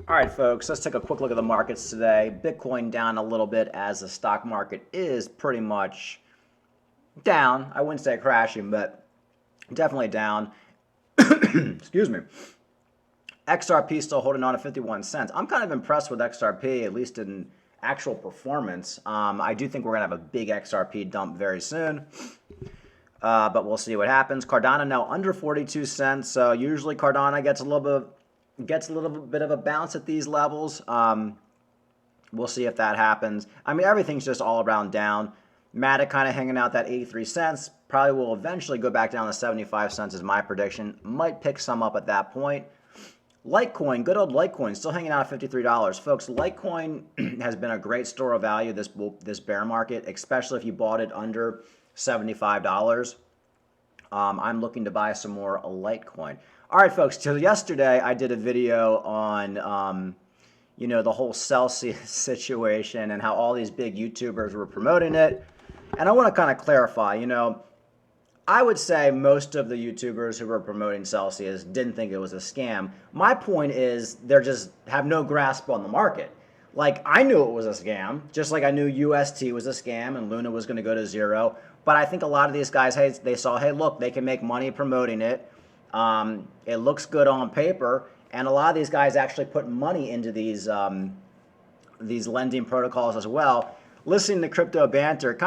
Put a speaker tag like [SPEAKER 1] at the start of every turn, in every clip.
[SPEAKER 1] All right, folks, let's take a quick look at the markets today. Bitcoin down a little bit as the stock market is pretty much down. I wouldn't say crashing, but definitely down. Excuse me. XRP still holding on to 51 cents. I'm kind of impressed with XRP, at least in actual performance. I do think we're going to have a big XRP dump very soon, but we'll see what happens. Cardano now under 42 cents. So usually Cardano gets a little bit of a bounce at these levels. We'll see if that happens. I mean, everything's just all around down. Matic kind of hanging out that 83 cents. Probably will eventually go back down to 75 cents is my prediction. Might pick some up at that point. Litecoin, good old Litecoin, still hanging out at $53. Folks, Litecoin has been a great store of value this bear market, especially if you bought it under $75. I'm looking to buy some more Litecoin. All right, folks, so yesterday I did a video on the whole Celsius situation and how all these big YouTubers were promoting it. And I want to kind of clarify, I would say most of the YouTubers who were promoting Celsius didn't think it was a scam. My point is they just have no grasp on the market. Like, I knew it was a scam, just like I knew UST was a scam and Luna was going to go to zero. But I think a lot of these guys, hey, they saw, hey, look, they can make money promoting it. It looks good on paper. And a lot of these guys actually put money into these lending protocols as well. Listening to Crypto Banter,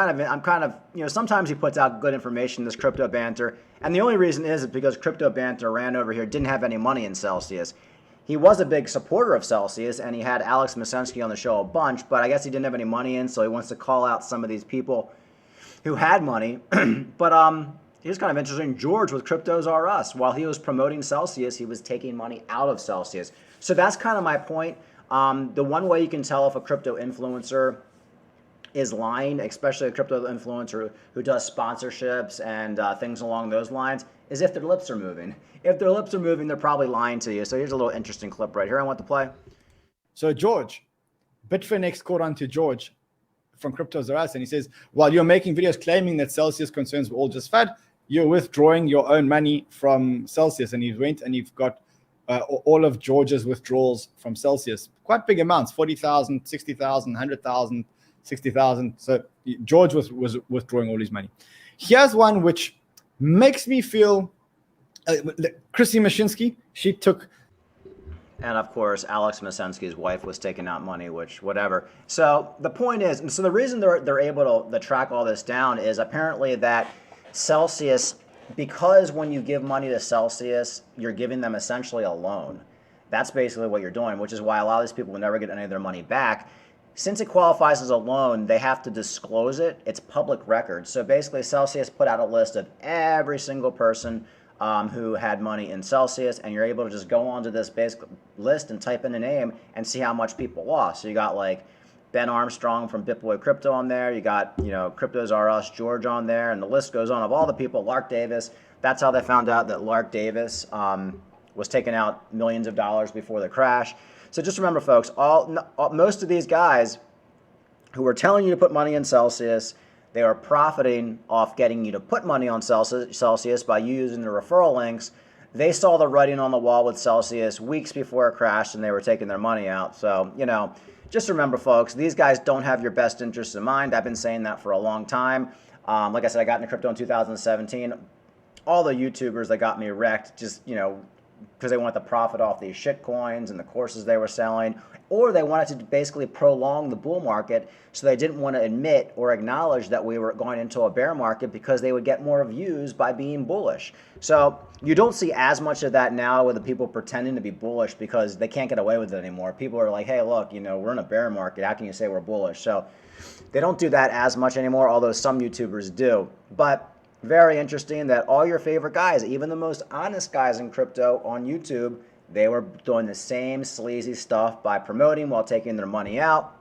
[SPEAKER 1] sometimes he puts out good information, this Crypto Banter. And the only reason is because Crypto Banter ran over here, didn't have any money in Celsius. He was a big supporter of Celsius, and he had Alex Masensky on the show a bunch, but I guess he didn't have any money in, so he wants to call out some of these people who had money. But here's kind of interesting. George with Cryptos R Us, while he was promoting Celsius, he was taking money out of Celsius. So that's kind of my point. The one way you can tell if a crypto influencer is lying, especially a crypto influencer who does sponsorships and things along those lines, is if their lips are moving. If their lips are moving, they're probably lying to you. So here's a little interesting clip right here I want to play.
[SPEAKER 2] So George, Bitfinex caught on to George from Cryptos R Us, and he says, while you're making videos claiming that Celsius concerns were all just FUD, you're withdrawing your own money from Celsius. And he went and you've got all of George's withdrawals from Celsius. Quite big amounts, 40,000, 60,000, 100,000, 60,000. So George was withdrawing all his money. Here's one which makes me feel, Chrissy Mashinsky, she took.
[SPEAKER 1] And of course, Alex Masensky's wife was taking out money, which whatever. So the point is, and so the reason they're able to track all this down is apparently that Celsius, because when you give money to Celsius, you're giving them essentially a loan. That's basically what you're doing, which is why a lot of these people will never get any of their money back. Since it qualifies as a loan, they have to disclose it. It's public record. So basically, Celsius put out a list of every single person who had money in Celsius, and you're able to just go onto this basic list and type in a name and see how much people lost. So you got like Ben Armstrong from BitBoy Crypto on there. You got, Cryptos R Us George on there, and the list goes on of all the people. Lark Davis. That's how they found out that Lark Davis was taking out millions of dollars before the crash. So just remember, folks, most of these guys who were telling you to put money in Celsius, they are profiting off getting you to put money on Celsius by using the referral links. They saw the writing on the wall with Celsius weeks before it crashed, and they were taking their money out. So, just remember, folks, these guys don't have your best interests in mind. I've been saying that for a long time. Like I said, I got into crypto in 2017. All the YouTubers that got me wrecked just, because they wanted to profit off these shit coins and the courses they were selling, or they wanted to basically prolong the bull market, so they didn't want to admit or acknowledge that we were going into a bear market because they would get more views by being bullish. So you don't see as much of that now with the people pretending to be bullish because they can't get away with it anymore. People are like, hey, look, we're in a bear market. How can you say we're bullish? So they don't do that as much anymore, although some YouTubers do. But very interesting that all your favorite guys, even the most honest guys in crypto on YouTube, they were doing the same sleazy stuff by promoting while taking their money out.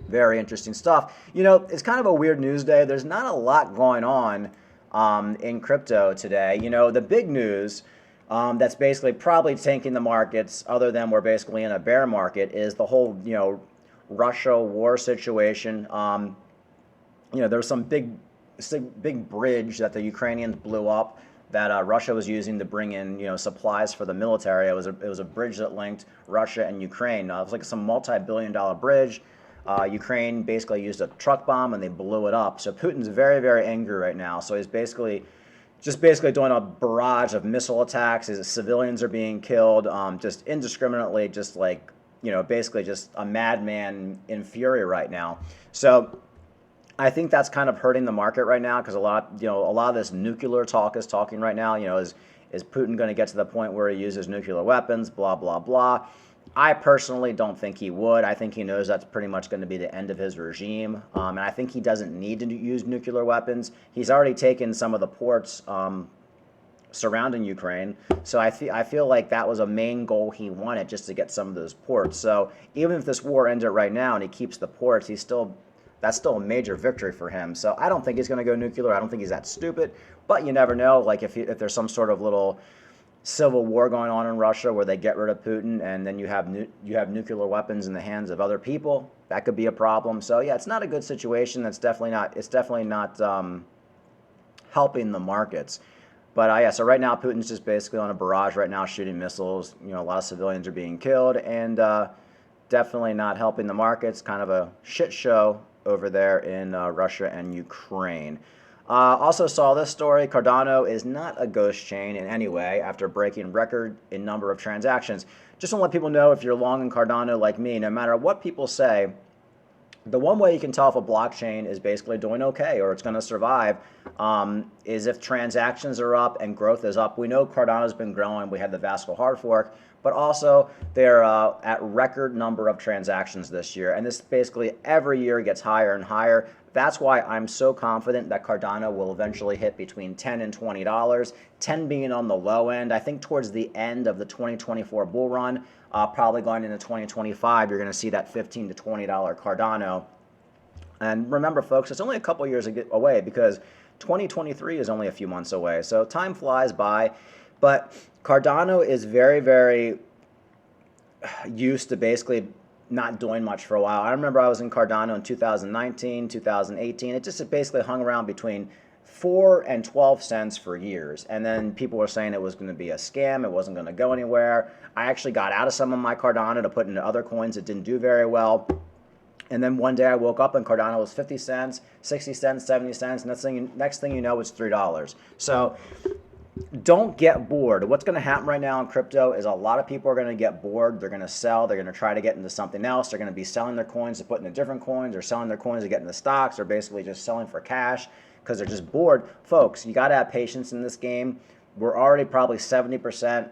[SPEAKER 1] Very interesting stuff. It's kind of a weird news day. There's not a lot going on in crypto today. The big news that's basically probably tanking the markets, other than we're basically in a bear market, is the whole, Russia war situation. There's some big bridge that the Ukrainians blew up that Russia was using to bring in, supplies for the military. It was a bridge that linked Russia and Ukraine. It was like some multi-billion-dollar bridge. Ukraine basically used a truck bomb and they blew it up. So Putin's very, very angry right now. So he's basically doing a barrage of missile attacks. His civilians are being killed, just indiscriminately, just like, basically just a madman in fury right now. So I think that's kind of hurting the market right now because a lot of this nuclear talk is talking right now. Is Putin going to get to the point where he uses nuclear weapons? Blah blah blah. I personally don't think he would. I think he knows that's pretty much going to be the end of his regime, and I think he doesn't need to use nuclear weapons. He's already taken some of the ports surrounding Ukraine, so I feel like that was a main goal he wanted, just to get some of those ports. So even if this war ended right now and he keeps the ports, that's still a major victory for him. So I don't think he's going to go nuclear. I don't think he's that stupid. But you never know. Like if there's some sort of little civil war going on in Russia where they get rid of Putin and then you have nuclear weapons in the hands of other people, that could be a problem. So yeah, it's not a good situation. It's definitely not helping the markets. But yeah, so right now Putin's just basically on a barrage right now, shooting missiles. A lot of civilians are being killed, and definitely not helping the markets. Kind of a shit show over there in Russia and Ukraine. Also saw this story. Cardano is not a ghost chain in any way after breaking record in number of transactions. Just want to let people know, if you're long in Cardano like me, no matter what people say, the one way you can tell if a blockchain is basically doing okay or it's going to survive is if transactions are up and growth is up. We know Cardano's been growing. We had the Vasco hard fork, but also they're at record number of transactions this year. And this basically every year gets higher and higher. That's why I'm so confident that Cardano will eventually hit between $10 and $20, 10 being on the low end. I think towards the end of the 2024 bull run, probably going into 2025, you're going to see that $15 to $20 Cardano. And remember, folks, it's only a couple years away because 2023 is only a few months away. So time flies by. But Cardano is very, very used to basically not doing much for a while. I remember I was in Cardano in 2019, 2018. It just basically hung around between 4 and 12 cents for years. And then people were saying it was going to be a scam. It wasn't going to go anywhere. I actually got out of some of my Cardano to put into other coins that didn't do very well. And then one day I woke up and Cardano was 50 cents, 60 cents, 70 cents. Next thing you know, it's $3. So don't get bored. What's going to happen right now in crypto is a lot of people are going to get bored. They're going to sell. They're going to try to get into something else. They're going to be selling their coins to put into different coins, or selling their coins to get into stocks, or basically just selling for cash because they're just bored. Folks, you got to have patience in this game. We're already probably 70%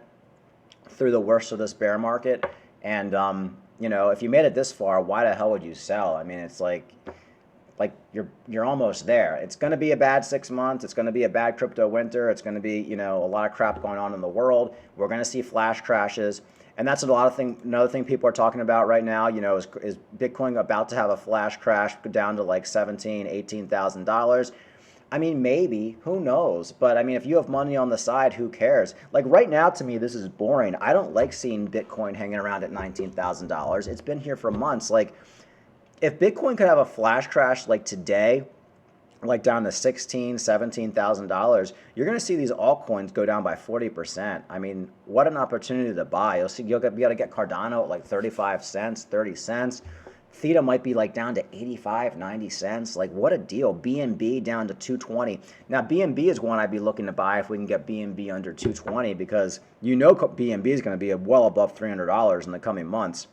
[SPEAKER 1] through the worst of this bear market. And, if you made it this far, why the hell would you sell? I mean, it's like you're almost there. It's going to be a bad 6 months. It's going to be a bad crypto winter. It's going to be, a lot of crap going on in the world. We're going to see flash crashes. And that's another thing people are talking about right now, is Bitcoin about to have a flash crash down to like $17,000, $18,000? I mean, maybe, who knows? But I mean, if you have money on the side, who cares? Like right now, to me, this is boring. I don't like seeing Bitcoin hanging around at $19,000. It's been here for months. Like, if Bitcoin could have a flash crash like today, like down to $16,000, $17,000, you're going to see these altcoins go down by 40%. I mean, what an opportunity to buy. You'll be able to get Cardano at like 35 cents, 30 cents. Theta might be like down to 85, 90 cents. Like, what a deal. BNB down to 220. Now, BNB is one I'd be looking to buy if we can get BNB under 220, because BNB is going to be well above $300 in the coming months.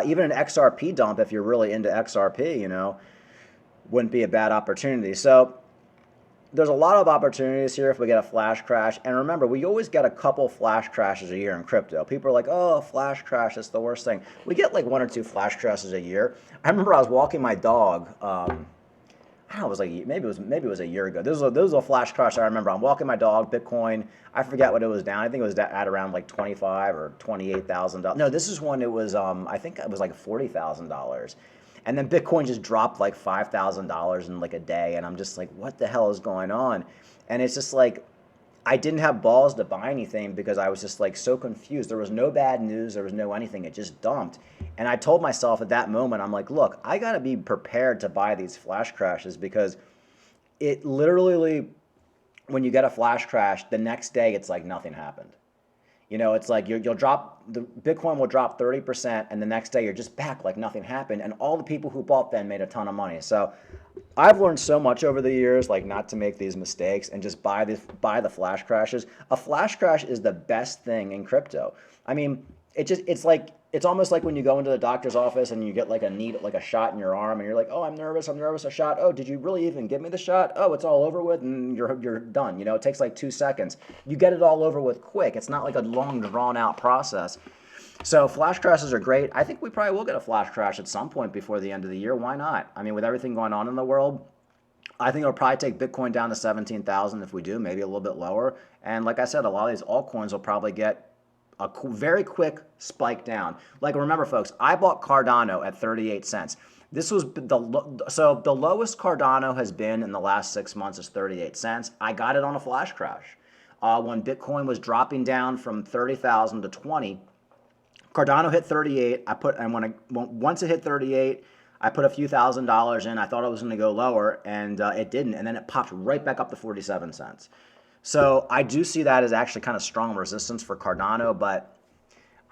[SPEAKER 1] Even an XRP dump, if you're really into XRP, wouldn't be a bad opportunity. So there's a lot of opportunities here if we get a flash crash. And remember, we always get a couple flash crashes a year in crypto. People are like, oh, flash crash, it's the worst thing. We get like 1 or 2 flash crashes a year. I remember I was walking my dog. I don't know, it was like maybe it was a year ago. This was a flash crash. I remember I'm walking my dog, Bitcoin. I forget what it was down. I think it was at around like $25,000 or $28,000. No, this is when it was. I think it was like $40,000. And then Bitcoin just dropped like $5,000 in like a day. And I'm just like, what the hell is going on? And it's just like, I didn't have balls to buy anything because I was just like so confused. There was no bad news. There was no anything. It just dumped. And I told myself at that moment, I'm like, look, I got to be prepared to buy these flash crashes, because it literally when you get a flash crash, the next day it's like nothing happened. You know, it's like you'll drop, the Bitcoin will drop 30%, and the next day you're just back like nothing happened, and all the people who bought then made a ton of money. So I've learned so much over the years, like not to make these mistakes and just buy the flash crashes. A flash crash is the best thing in crypto. I mean, it's almost like when you go into the doctor's office and you get like a shot in your arm, and you're like, oh, I'm nervous, a shot. Oh, did you really even give me the shot? Oh, it's all over with, and you're done. You know, it takes like 2 seconds. You get it all over with quick. It's not like a long drawn out process. So flash crashes are great. I think we probably will get a flash crash at some point before the end of the year. Why not? I mean, with everything going on in the world, I think it'll probably take Bitcoin down to 17,000 if we do, maybe a little bit lower. And like I said, a lot of these altcoins will probably get a very quick spike down. Like remember, folks, I bought Cardano at 38 cents. This was the lowest Cardano has been in the last 6 months is 38 cents. I got it on a flash crash when Bitcoin was dropping down from 30,000 to 20. Cardano hit 38. Once it hit 38, I put a few $1,000s in. I thought it was going to go lower, and it didn't. And then it popped right back up to 47 cents. So I do see that as actually kind of strong resistance for Cardano, but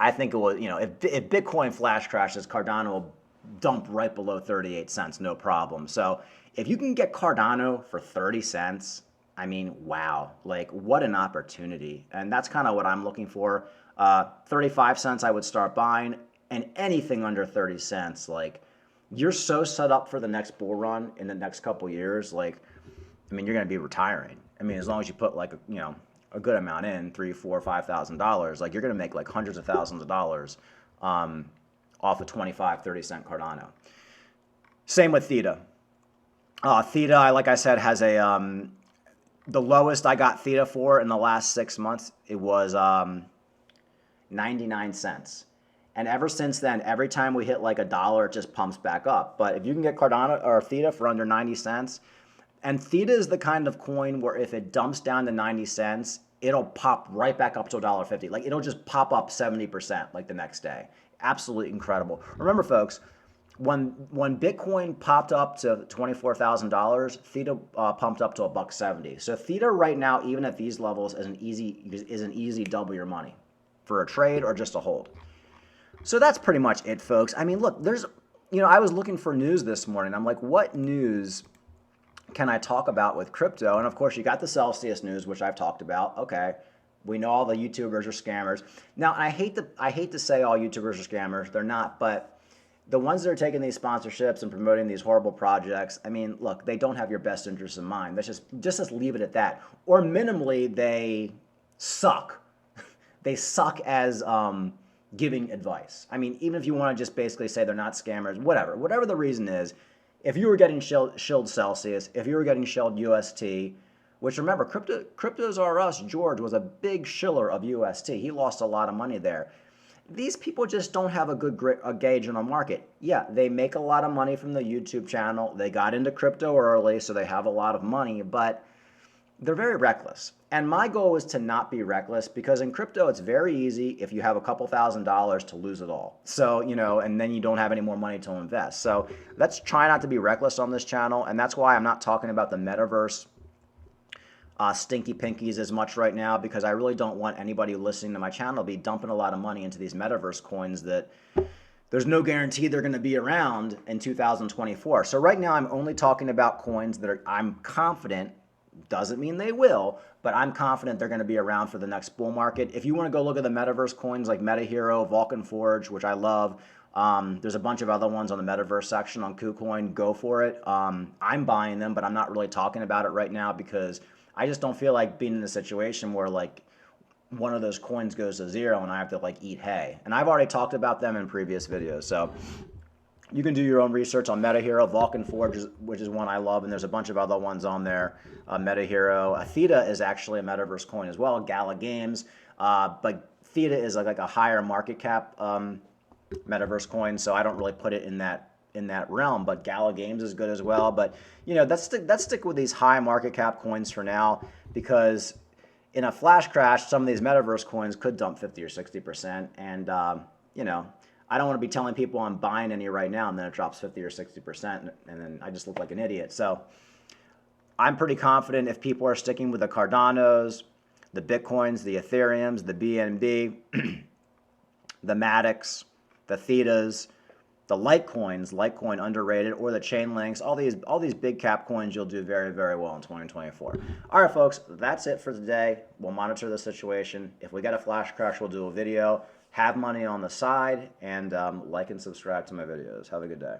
[SPEAKER 1] I think it will, you know, if Bitcoin flash crashes, Cardano will dump right below 38 cents, no problem. So if you can get Cardano for 30 cents, I mean, wow, like what an opportunity. And that's kind of what I'm looking for. 35 cents I would start buying, and anything under 30 cents, like you're so set up for the next bull run in the next couple years. Like, I mean, you're going to be retiring. I mean, as long as you put like a good amount in, $3,000, $4,000, $5,000, like you're going to make like hundreds of thousands of dollars off a 25, 30 cent Cardano. Same with Theta. Theta, like I said, has the lowest I got Theta for in the last 6 months, it was 99 cents. And ever since then, every time we hit like $1, it just pumps back up. But if you can get Cardano or Theta for under 90 cents, and Theta is the kind of coin where if it dumps down to 90 cents, it'll pop right back up to $1.50. Like it'll just pop up 70% like the next day. Absolutely incredible. Remember, folks, when Bitcoin popped up to $24,000, Theta pumped up to $1.70. So Theta right now, even at these levels, is an easy double your money for a trade or just a hold. So that's pretty much it, folks. I mean, look, I was looking for news this morning. I'm like, what news can I talk about with crypto? And of course, you got the Celsius news, which I've talked about. Okay, we know all the YouTubers are scammers. Now, I hate to say all YouTubers are scammers. They're not, but the ones that are taking these sponsorships and promoting these horrible projects, I mean, look, they don't have your best interests in mind. Let's leave it at that. Or minimally, they suck. They suck as giving advice. I mean, even if you want to just basically say they're not scammers, whatever the reason is, if you were getting shilled Celsius, if you were getting shilled UST, which remember, Cryptos R Us, George was a big shiller of UST. He lost a lot of money there. These people just don't have a good gauge on the market. Yeah, they make a lot of money from the YouTube channel. They got into crypto early, so they have a lot of money, but they're very reckless. And my goal is to not be reckless, because in crypto, it's very easy if you have a couple $1,000s to lose it all. So, and then you don't have any more money to invest. So let's try not to be reckless on this channel. And that's why I'm not talking about the metaverse stinky pinkies as much right now, because I really don't want anybody listening to my channel to be dumping a lot of money into these metaverse coins that there's no guarantee they're going to be around in 2024. So right now, I'm only talking about coins that I'm confident. Doesn't mean they will, but I'm confident they're going to be around for the next bull market. If you want to go look at the metaverse coins like MetaHero, Vulcan Forge, which I love, there's a bunch of other ones on the metaverse section on KuCoin. Go for it. I'm buying them, but I'm not really talking about it right now because I just don't feel like being in a situation where like one of those coins goes to zero and I have to like eat hay. And I've already talked about them in previous videos. So you can do your own research on MetaHero, Vulcan Forge, which is one I love, and there's a bunch of other ones on there. MetaHero, Theta is actually a metaverse coin as well. Gala Games, but Theta is like a higher market cap metaverse coin, so I don't really put it in that realm. But Gala Games is good as well. But let's stick with these high market cap coins for now, because in a flash crash, some of these metaverse coins could dump 50 or 60%, and I don't want to be telling people I'm buying any right now and then it drops 50 or 60% and then I just look like an idiot. So I'm pretty confident if people are sticking with the Cardanos, the Bitcoins, the Ethereums, the BNB, the Matics, the Thetas, the Litecoins, Litecoin underrated, or the Chainlinks, all these big cap coins, you'll do very, very well in 2024. All right, folks, that's it for today. We'll monitor the situation. If we get a flash crash, we'll do a video. Have money on the side, and like and subscribe to my videos. Have a good day.